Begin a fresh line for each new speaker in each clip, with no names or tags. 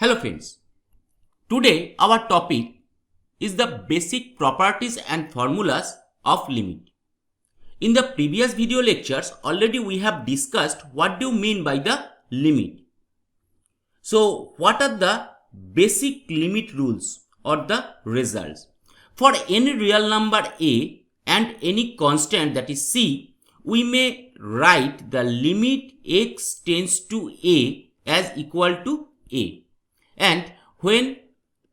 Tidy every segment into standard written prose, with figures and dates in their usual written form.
Hello friends, today our topic is the basic properties and formulas of limit. In the previous video lectures already we have discussed what do you mean by the limit. So what are the basic limit rules or the results? For any real number a and any constant that is c, we may write the limit x tends to a as equal to a. And when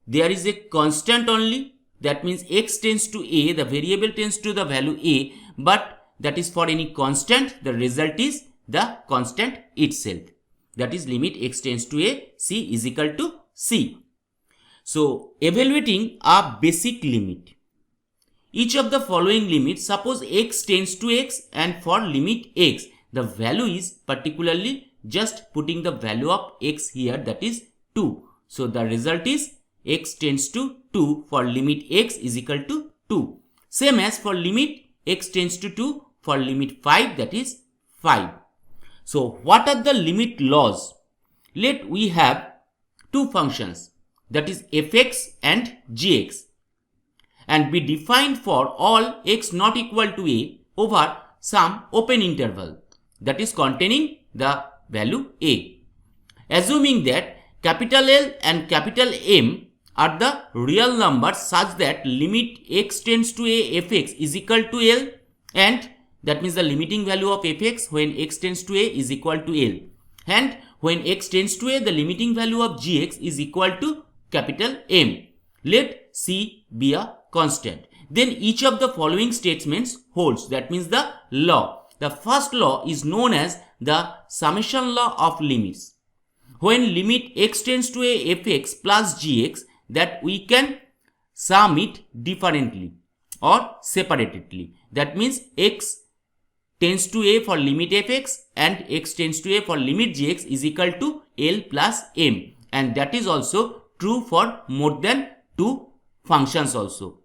there is a constant only, that means x tends to a, the variable tends to the value a, but that is for any constant, the result is the constant itself. That is limit x tends to a, c is equal to c. So evaluating a basic limit. Each of the following limits, suppose x tends to x, and for limit x, the value is particularly just putting the value of x here, that is 2. So the result is x tends to 2 for limit x is equal to 2. Same as for limit x tends to 2 for limit 5, that is 5. So what are the limit laws? Let we have two functions, that is fx and gx, and be defined for all x not equal to a over some open interval that is containing the value a. Assuming that capital L and capital M are the real numbers such that limit x tends to a fx is equal to L, and that means the limiting value of fx when x tends to a is equal to L, and when x tends to a the limiting value of gx is equal to capital M. Let c be a constant. Then each of the following statements holds, that means the law. The first law is known as the summation law of limits. When limit x tends to a fx plus gx, that we can sum it differently or separately. That means x tends to a for limit fx and x tends to a for limit gx is equal to L plus M, and that is also true for more than two functions also.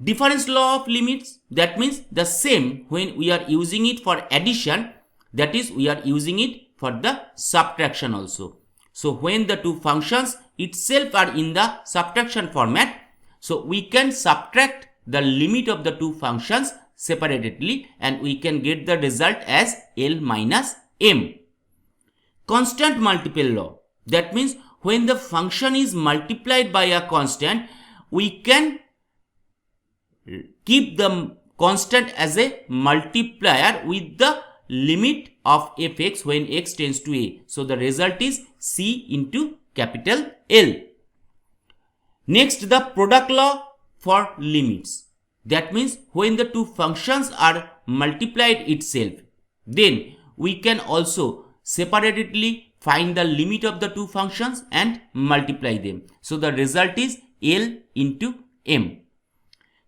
Difference law of limits, that means the same when we are using it for addition, that is we are using it for the subtraction also. So when the two functions itself are in the subtraction format, so we can subtract the limit of the two functions separately and we can get the result as L minus M. Constant multiple law, that means when the function is multiplied by a constant, we can keep the constant as a multiplier with the limit of fx when x tends to a. So the result is c into capital L. Next, the product law for limits. That means when the two functions are multiplied itself, then we can also separately find the limit of the two functions and multiply them. So the result is L into M.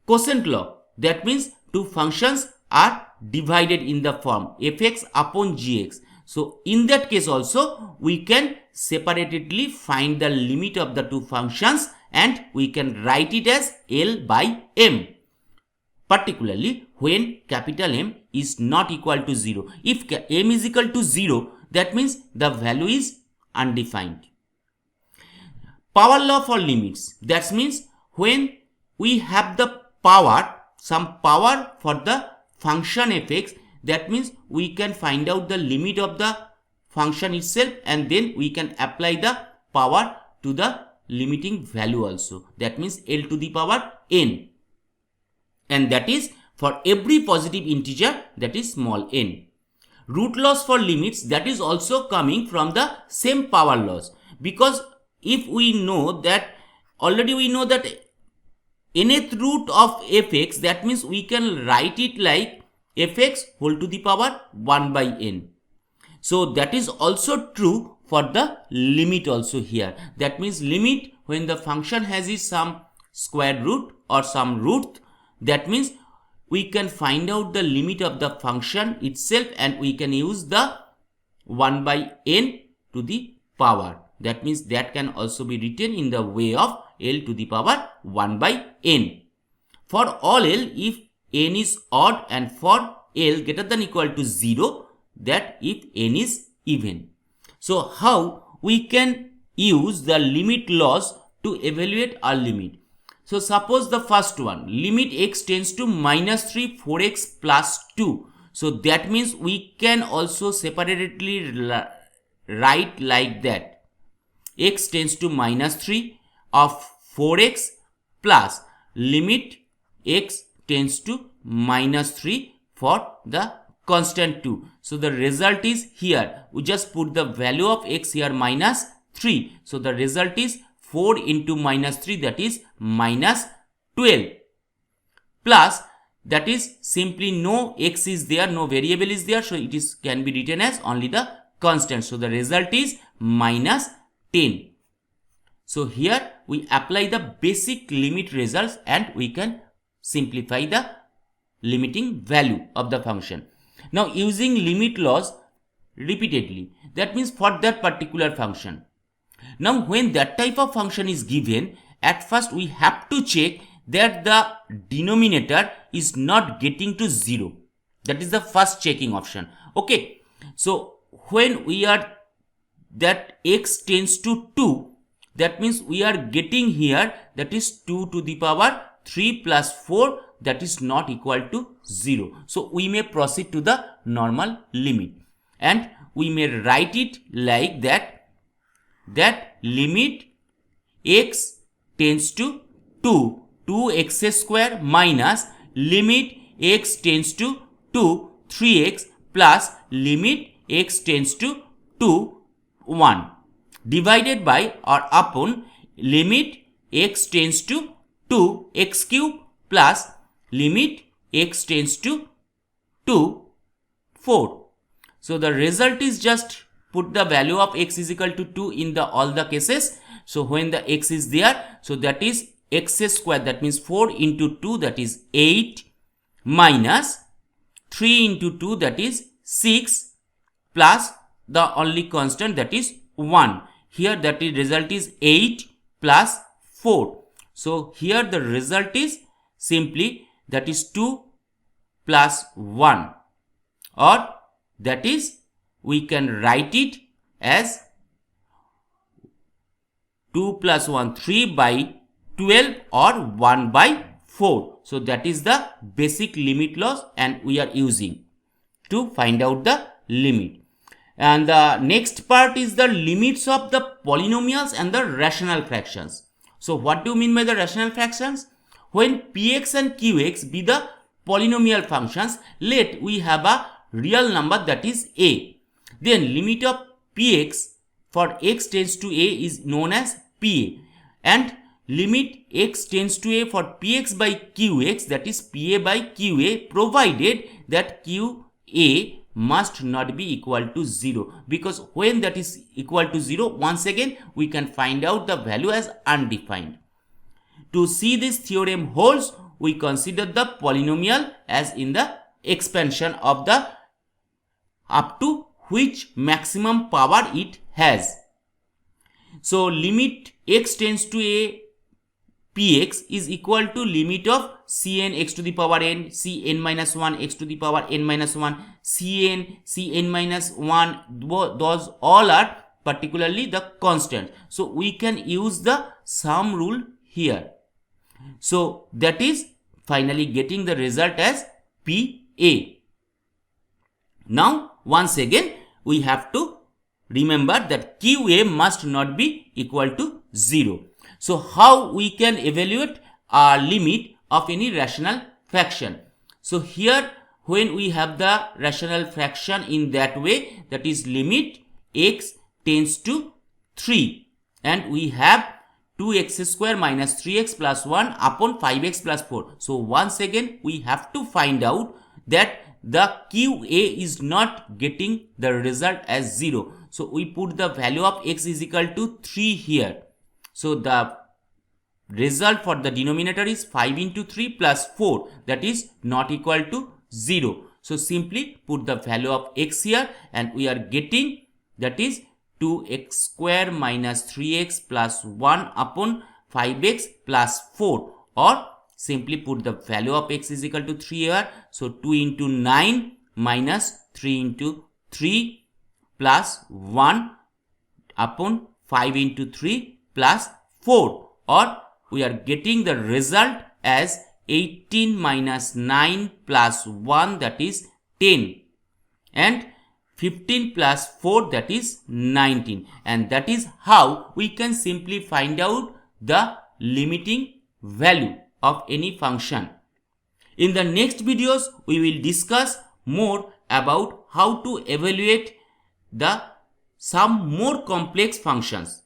Quotient law, that means two functions are divided in the form fx upon gx. So in that case also we can separately find the limit of the two functions and we can write it as L by M, particularly when capital M is not equal to 0. If M is equal to 0, that means the value is undefined. Power law for limits, that means when we have the power, some power for the function fx, that means we can find out the limit of the function itself and then we can apply the power to the limiting value also. That means L to the power n, and that is for every positive integer, that is small n. Root laws for limits, that is also coming from the same power laws, because if we know that already we know that nth root of fx, that means we can write it like fx whole to the power 1 by n. So that is also true for the limit also here. That means limit when the function has is some square root or some root, that means we can find out the limit of the function itself and we can use the 1 by n to the power. That means that can also be written in the way of L to the power 1 by n. For all L, if n is odd, and for L greater than equal to 0, that if n is even. So how we can use the limit laws to evaluate our limit. So suppose the first one, limit x tends to minus 3 4x plus 2. So that means we can also separately write like that. X tends to minus 3 of 4x plus limit x tends to minus 3 for the constant 2. So the result is here, we just put the value of x here minus 3. So the result is 4 into minus 3, that is minus 12, plus that is simply no x is there, no variable is there, so it is can be written as only the constant. So the result is minus 10. So here we apply the basic limit results and we can simplify the limiting value of the function. Now using limit laws repeatedly, that means for that particular function. Now when that type of function is given, at first we have to check that the denominator is not getting to 0. That is the first checking option. Okay, so when we are that x tends to 2, that means we are getting here that is 2 to the power 3 plus 4, that is not equal to 0. So we may proceed to the normal limit and we may write it like that, that limit x tends to 2x square minus limit x tends to 3x plus limit x tends to 1 divided by or upon limit x tends to 2x cube plus limit x tends to 4. So the result is just put the value of x is equal to 2 in the all the cases. So when the x is there, so that is x square, that means 4 into 2, that is 8, minus 3 into 2, that is 6, plus the only constant, that is 1. Here that is result is 8 plus 4. So here the result is simply that is 2 plus 1, or that is we can write it as 2 plus 1 3 by 12 or 1 by 4. So that is the basic limit laws and we are using to find out the limit. And the next part is the limits of the polynomials and the rational fractions. So what do you mean by the rational fractions? When px and qx be the polynomial functions, let we have a real number, that is a. Then limit of px for x tends to a is known as pa, and limit x tends to a for px by qx, that is pa by qa, provided that qa must not be equal to 0, because when that is equal to 0, once again we can find out the value as undefined. To see this theorem holds, we consider the polynomial as in the expansion of the up to which maximum power it has. So limit x tends to a px is equal to limit of cn x to the power n, cn minus 1 x to the power n minus 1, cn minus 1, those all are particularly the constant. So we can use the sum rule here. So that is finally getting the result as pa. Now once again we have to remember that qa must not be equal to 0. So how we can evaluate our limit of any rational fraction? So here when we have the rational fraction in that way, that is limit x tends to 3 and we have 2x square minus 3x plus 1 upon 5x plus 4. So once again we have to find out that the qa is not getting the result as 0. So we put the value of x is equal to 3 here. So the result for the denominator is 5 into 3 plus 4, that is not equal to 0. So simply put the value of x here and we are getting that is 2x square minus 3x plus 1 upon 5x plus 4, or simply put the value of x is equal to 3 here. So 2 into 9 minus 3 into 3 plus 1 upon 5 into 3 plus 4, or we are getting the result as 18 minus 9 plus 1, that is 10, and 15 plus 4, that is 19, and that is how we can simply find out the limiting value of any function. In the next videos, we will discuss more about how to evaluate some more complex functions.